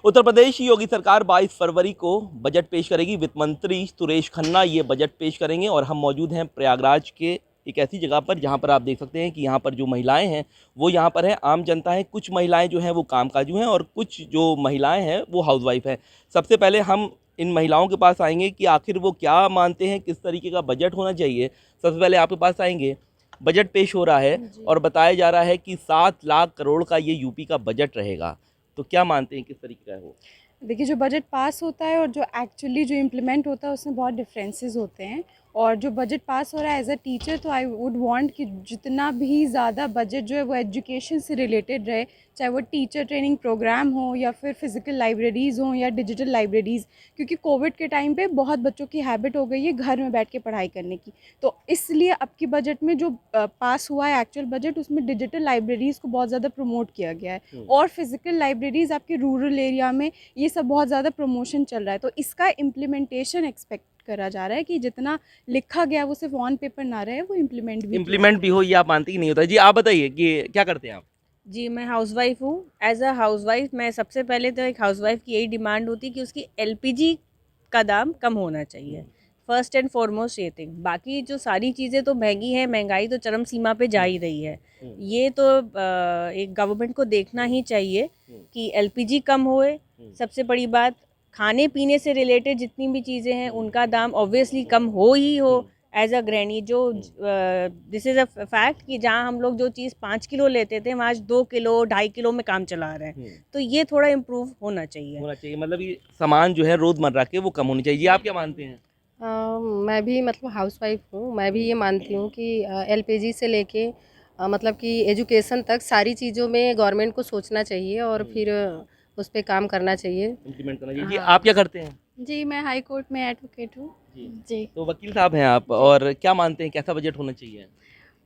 उत्तर प्रदेश की योगी सरकार 22 फरवरी को बजट पेश करेगी। वित्त मंत्री सुरेश खन्ना ये बजट पेश करेंगे और हम मौजूद हैं प्रयागराज के एक ऐसी जगह पर जहां पर आप देख सकते हैं कि यहां पर जो महिलाएं हैं वो यहां पर है, आम जनता है। कुछ महिलाएं जो हैं वो कामकाजू हैं और कुछ जो महिलाएं हैं वो हाउसवाइफ हैं। सबसे पहले हम इन महिलाओं के पास आएंगे कि आखिर वो क्या मानते हैं, किस तरीके का बजट होना चाहिए। सबसे पहले आपके पास आएंगे। बजट पेश हो रहा है और बताया जा रहा है कि 7 लाख करोड़ का ये यूपी का बजट रहेगा, तो क्या मानते हैं किस तरीके का है वो? देखिए, जो बजट पास होता है और जो एक्चुअली जो इम्प्लीमेंट होता है उसमें बहुत डिफरेंसेस होते हैं। और जो बजट पास हो रहा है एज अ टीचर, तो आई वुड वांट कि जितना भी ज़्यादा बजट जो है वो एजुकेशन से रिलेटेड रहे, चाहे वो टीचर ट्रेनिंग प्रोग्राम हो या फिर फिज़िकल लाइब्रेरीज़ हों या डिजिटल लाइब्रेरीज़। क्योंकि कोविड के टाइम पे बहुत बच्चों की हैबिट हो गई है घर में बैठ के पढ़ाई करने की, तो इसलिए अब की बजट में जो पास हुआ है एक्चुअल बजट, उसमें डिजिटल लाइब्रेरीज़ को बहुत ज़्यादा प्रमोट किया गया है। और फिज़िकल लाइब्रेरीज़ आपके रूरल एरिया में ये सब बहुत ज़्यादा प्रमोशन चल रहा है, तो इसका इम्प्लीमेंटेशन एक्सपेक्ट करा जा रहा है कि जितना लिखा गया वो सिर्फ ऑन पेपर ना रहे, वो इम्प्लीमेंट भी हो, ये आप मानते ही नहीं होता। जी आप बताइए कि क्या करते हैं आप? जी, मैं हाउसवाइफ हूँ। एज अ हाउसवाइफ मैं सबसे पहले तो एक हाउसवाइफ की यही डिमांड होती है कि उसकी एलपीजी का दाम कम होना चाहिए। फर्स्ट एंड फॉरमोस्ट ये थिंग। बाकी जो सारी चीज़ें तो महंगी हैं, महंगाई तो चरम सीमा पे जा ही रही है। ये तो एक गवर्नमेंट को देखना ही चाहिए कि एलपीजी कम होए। सबसे बड़ी बात, खाने पीने से रिलेटेड जितनी भी चीज़ें हैं उनका दाम ऑब्वियसली कम हो ही हो। एज अ ग्रैनी जो दिस इज़ अ फैक्ट कि जहाँ हम लोग जो चीज़ 5 किलो लेते थे वहाँ आज 2 किलो 2.5 किलो में काम चला रहे हैं, तो ये थोड़ा इम्प्रूव होना चाहिए। मतलब ये सामान जो है रोजमर्रा के वो कम होने चाहिए। जी आप क्या मानते हैं? मैं भी मतलब हाउसवाइफ हूँ। मैं भी ये मानती हूँ कि एलपीजी से लेके मतलब कि एजुकेशन तक सारी चीज़ों में गवर्नमेंट को सोचना चाहिए और फिर उस पे काम करना चाहिए। इम्प्लीमेंट करना चाहिए। जी हाँ। आप क्या करते हैं? जी, मैं हाई कोर्ट में एडवोकेट हूँ। जी, तो वकील साहब हैं आप, और क्या मानते हैं कैसा बजट होना चाहिए?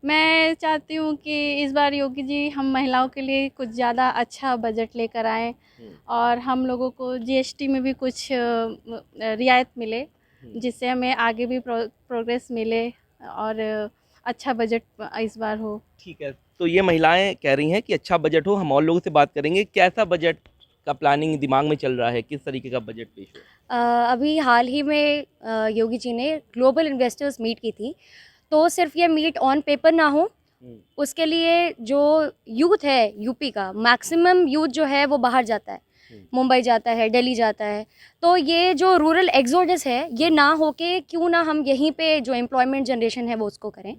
मैं चाहती हूँ कि इस बार योगी जी हम महिलाओं के लिए कुछ ज़्यादा अच्छा बजट लेकर आएँ और हम लोगों को जीएसटी में भी कुछ रियायत मिले, जिससे हमें आगे भी प्रोग्रेस मिले और अच्छा बजट इस बार हो। ठीक है, तो ये महिलाएं कह रही हैं कि अच्छा बजट हो। हम और लोगों से बात करेंगे। कैसा बजट का प्लानिंग दिमाग में चल रहा है, किस तरीके का बजट पेश हो? अभी हाल ही में योगी जी ने ग्लोबल इन्वेस्टर्स मीट की थी, तो सिर्फ ये मीट ऑन पेपर ना हो, उसके लिए जो यूथ है यूपी का, मैक्सिमम यूथ जो है वो बाहर जाता है, मुंबई जाता है, दिल्ली जाता है, तो ये जो रूरल एक्सोडस है ये ना होके क्यों ना हम यहीं पे जो एम्प्लॉयमेंट जनरेशन है वो उसको करें।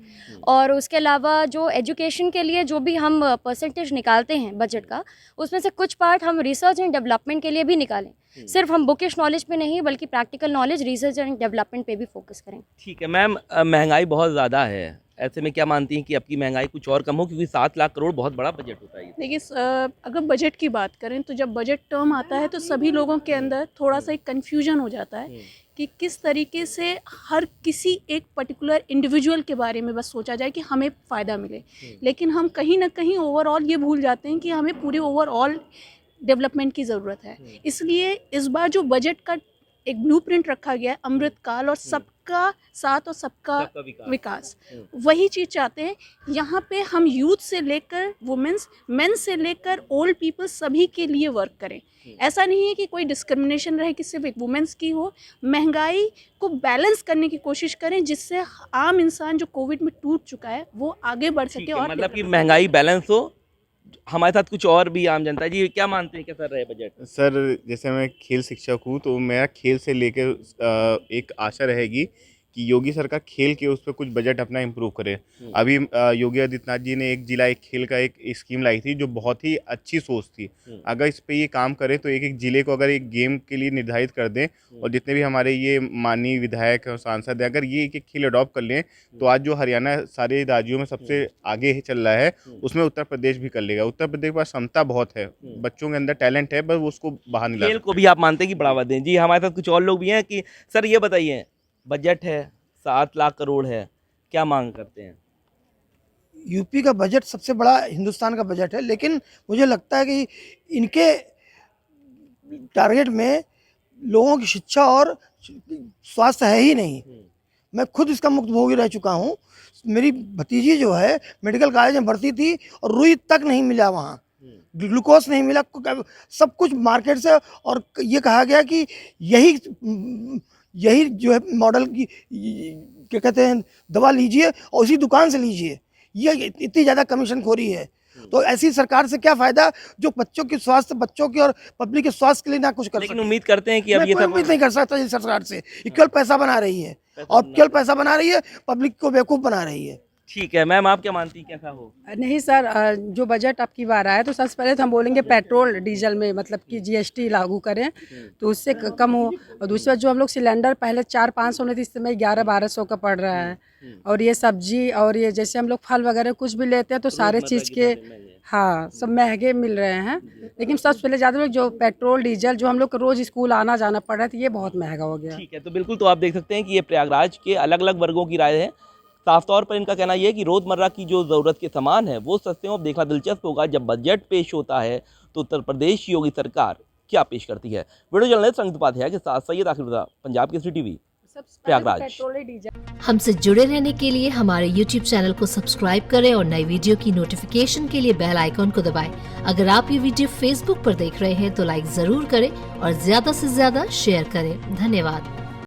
और उसके अलावा जो एजुकेशन के लिए जो भी हम परसेंटेज निकालते हैं बजट का, उसमें से कुछ पार्ट हम रिसर्च एंड डेवलपमेंट के लिए भी निकालें। सिर्फ हम बुकिश नॉलेज पे नहीं बल्कि practical knowledge, research and development पे भी फोकस करें। ठीक है मैम, महंगाई बहुत ज़्यादा है, ऐसे में क्या मानती हैं कि अब की महंगाई कुछ और कम हो, क्योंकि 7 लाख करोड़ बहुत बड़ा बजट होता है ये। देखिए, अगर बजट की बात करें तो जब बजट टर्म आता है तो सभी लोगों के अंदर थोड़ा सा एक कन्फ्यूजन हो जाता है कि किस तरीके से हर किसी एक पर्टिकुलर इंडिविजुअल के बारे में बस सोचा जाए कि हमें फ़ायदा मिले, लेकिन हम कहीं ना कहीं ओवरऑल ये भूल जाते हैं कि हमें पूरे ओवरऑल डेवलपमेंट की ज़रूरत है। इसलिए इस बार जो बजट का एक ब्लूप्रिंट रखा गया है अमृतकाल और सबका साथ और सबका विकास, वही चीज़ चाहते हैं। यहाँ पे हम यूथ से लेकर वुमेन्स, मेन से लेकर ओल्ड पीपल सभी के लिए वर्क करें। ऐसा नहीं है कि कोई डिस्क्रिमिनेशन रहे कि सिर्फ एक वुमेन्स की हो। महंगाई को बैलेंस करने की कोशिश करें जिससे आम इंसान जो कोविड में टूट चुका है वो आगे बढ़ सके। और मतलब कि महंगाई बैलेंस हो। हमारे साथ कुछ और भी आम जनता है। जी क्या मानते हैं कैसा रहे बजट? सर, जैसे मैं खेल शिक्षक हूँ तो मेरा खेल से लेकर एक आशा रहेगी कि योगी सरकार खेल के उस पर कुछ बजट अपना इम्प्रूव करे। अभी योगी आदित्यनाथ जी ने एक जिला एक खेल का एक स्कीम लाई थी जो बहुत ही अच्छी सोच थी। अगर इस पे ये काम करे तो एक एक जिले को अगर एक गेम के लिए निर्धारित कर दें और जितने भी हमारे ये माननीय विधायक और सांसद हैं अगर ये एक एक खेल अडॉप्ट कर लें तो आज जो हरियाणा सारे राज्यों में सबसे आगे चल रहा है उसमें उत्तर प्रदेश भी कर लेगा। उत्तर प्रदेश के पास क्षमता बहुत है, बच्चों के अंदर टैलेंट है, बस उसको बाहर निकाल। खेल को भी आप मानते हैं कि बढ़ावा दें। जी हमारे साथ कुछ और लोग भी हैं कि सर ये बताइए, बजट है 7 लाख करोड़ है, क्या मांग करते हैं? यूपी का बजट सबसे बड़ा हिंदुस्तान का बजट है, लेकिन मुझे लगता है कि इनके टारगेट में लोगों की शिक्षा और स्वास्थ्य है ही नहीं। मैं खुद इसका मुक्त भोगी रह चुका हूँ। मेरी भतीजी जो है मेडिकल कॉलेज में भर्ती थी और रुई तक नहीं मिला वहाँ। ग्लूकोज नहीं मिला, सब कुछ मार्केट से। और ये कहा गया कि यही जो है मॉडल की क्या कहते हैं दवा लीजिए और उसी दुकान से लीजिए, ये इतनी ज़्यादा कमीशनखोरी है। तो ऐसी सरकार से क्या फ़ायदा जो बच्चों के स्वास्थ्य, बच्चों के और पब्लिक के स्वास्थ्य के लिए ना कुछ कर लेकिन सके। उम्मीद करते हैं कि अब मैं ये कोई सब उम्मीद नहीं कर सकता इस सरकार से, ये केवल पैसा बना रही है और केवल पैसा बना रही है, पब्लिक को बेवकूफ़ बना रही है। ठीक है मैम, आप क्या मानती हैं कैसा हो? नहीं सर, जो बजट अब की बार आया तो सबसे पहले तो हम बोलेंगे पेट्रोल डीजल में मतलब कि जीएसटी लागू करें तो उससे कम हो। और दूसरा जो हम लोग सिलेंडर पहले 400-500 में थी, इस समय 1100-1200 का पड़ रहा है। और ये सब्जी और ये जैसे हम लोग फल वगैरह कुछ भी लेते हैं तो सारे चीज़ के हाँ सब महंगे मिल रहे हैं। लेकिन सबसे पहले ज़्यादा लोग जो पेट्रोल डीजल जो हम लोग को रोज़ स्कूल आना जाना पड़ रहा है तो ये बहुत महंगा हो गया। ठीक है, तो बिल्कुल, तो आप देख सकते हैं कि ये प्रयागराज के अलग अलग वर्गों की राय है। साफ तौर पर इनका कहना यह है कि रोज़मर्रा की जो ज़रूरत के सामान है वो सस्ते हों। अब देखना दिलचस्प होगा जब बजट पेश होता है तो उत्तर प्रदेश योगी सरकार क्या पेश करती है। वीडियो जर्नलिस्ट संगीत उपाध्याय के साथ सैयद आखिर रज़ा, पंजाब केसरी टीवी, प्रयागराज। हमसे जुड़े रहने के लिए हमारे YouTube चैनल को सब्सक्राइब करें और नई वीडियो की नोटिफिकेशन के लिए बेल आइकॉन को दबाएं। अगर आप ये वीडियो Facebook पर देख रहे हैं तो लाइक जरूर करें और ज्यादा से ज्यादा शेयर करें। धन्यवाद।